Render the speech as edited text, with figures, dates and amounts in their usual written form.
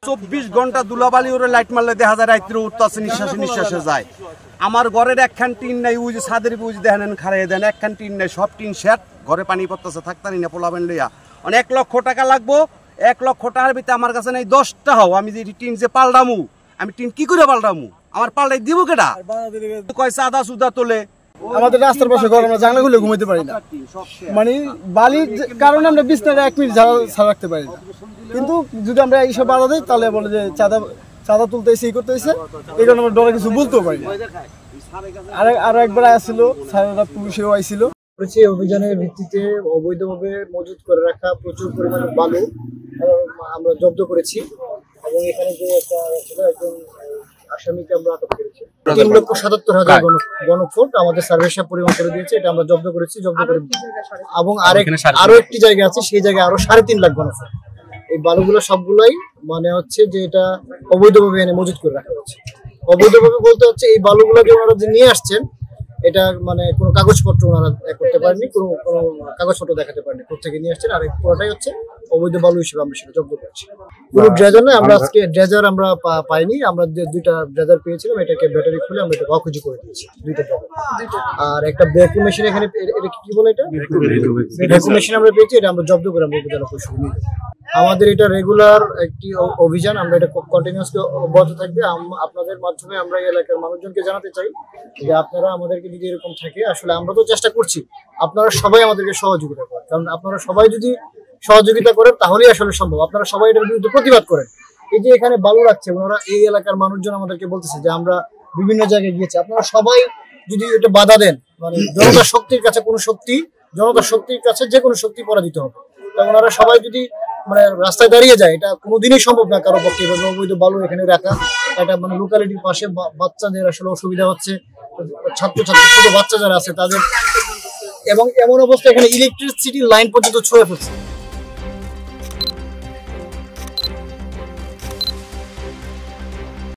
24 ঘন্টা দুলাবালি ওরে লাইট মারলে দেখা যায় রাত্রে উঠতেছে নিঃশ্বাসে যায়। আমার ঘরের একখান টিন নাই, ওই যে ছাদের বুঝ দেখেন খারাই দেন, একখান টিন নাই, সব টিন শেট, ঘরে পানি পড়তেছে, থাকতানি না পোলাবেন লইয়া। 1 লক্ষ টাকা লাগবো, 1 লক্ষ টাকার ভিতরে আমার কাছে নাই 10টা হও। আমি যে টিন যে পাল্টামু, আমি টিন কি করে পাল্টামু? আমার পাল্টাই দিব কেটা? কয় চাঁদা সুদা তোলে। আমাদের রাস্তার পাশে ঘর, আমরা জানলা খুলে ঘুমাইতে পারি না, মানে বালির কারণে আমরা বিছনাটা 1 মিনিট ছাড়া রাখতে পারি না। কিন্তু যদি আমরা এইসব বাধা দিই তাহলে বলে যে চাঁদা তুলতেছে, এই করতেছে, এই কারণে আমরা ডরে কিছু বলতেও পারি না। আরো একবার আসছিল স্যারেরা, পুলিশেও আইছিল। অভিযানের ভিত্তিতে অবৈধভাবে মজুত করে রাখা প্রচুর পরিমাণে বালু আমরা জব্দ করেছি এবং এখানে যে একজন আসামিকে আমরা আটক করেছি। 3,77,000 ঘনফুট আমাদের সার্ভে সাহেব পরিমাণ করে দিয়েছে, এটা আমরা জব্দ করেছি। এবং আরো একটি জায়গা আছে, সেই জায়গায় আরো 3.5 লাখ ঘনফুট। এই বালুগুলো সবগুলাই মানে হচ্ছে যে এটা অবৈধভাবে এনে মজুত করে রাখা হচ্ছে। অবৈধভাবে বলতে হচ্ছে এই বালুগুলো যে ওনারা যে নিয়ে আসছেন, এটা মানে কোনো কাগজপত্র ওনারা করতে পারেনি, কোনো কাগজপত্র দেখাতে পারেনি কোথেকে নিয়ে আসছেন। আর পুরোটাই হচ্ছে অবৈধ বালু হিসেবে আমরা সেটা জব্দ করছি। কোনো ড্রেজার নয়, আমরা আজকে ড্রেজার আমরা পাইনি। আমরা যে 2টা ড্রেজার পেয়েছিলাম, এটাকে ব্যাটারি খুলে আমরা এটা অকেজো করে দিয়েছি, 2টা ড্রেজার। আর একটা ভ্যাকুম মেশিন, এখানে এটা কি বলে, এটা ভ্যাকুম মেশিন আমরা পেয়েছি, এটা আমরা জব্দ করে আমরা উপজেলা পরিষদ নিয়ে যাবো। আমাদের এটা রেগুলার একটি অভিযান, আমরা এটা কন্টিনিউয়াসলি অব্যাহত থাকবে। আপনাদের মাধ্যমে আমরা এলাকার মানুষজনকে জানাতে চাই যে আপনারা আমাদেরকে যদি এরকম থাকে, আসলে আমরা তো চেষ্টা করছি, আপনারা সবাই আমাদেরকে সহযোগিতা করেন। কারণ আপনারা সবাই যদি সহযোগিতা করেন তাহলেই আসলে সম্ভব। আপনারা সবাই এটার বিরুদ্ধে প্রতিবাদ করেন। এই যে এখানে বালু রাখছে ওনারা, এই এলাকার মানুষজন আমাদেরকে বলতেছে যে আমরা বিভিন্ন জায়গায় গিয়েছি, আপনারা সবাই যদি এটা বাধা দেন, মানে জনতার শক্তির কাছে জনতার শক্তির কাছে যে কোনো শক্তি পরাজিত হবে। তা ওনারা সবাই যদি মানে রাস্তায় দাঁড়িয়ে যায়, এটা কোনোদিনই সম্ভব না কারো পক্ষে। অবৈধ বালু এখানে রাখা, এটা মানে লোকালিটির পাশে বাচ্চাদের আসলে অসুবিধা হচ্ছে, ছাত্রছাত্রী ছোট বাচ্চা যারা আছে তাদের, এবং এমন অবস্থা এখানে ইলেকট্রিসিটি লাইন পর্যন্ত ছুঁয়ে ফেলছে।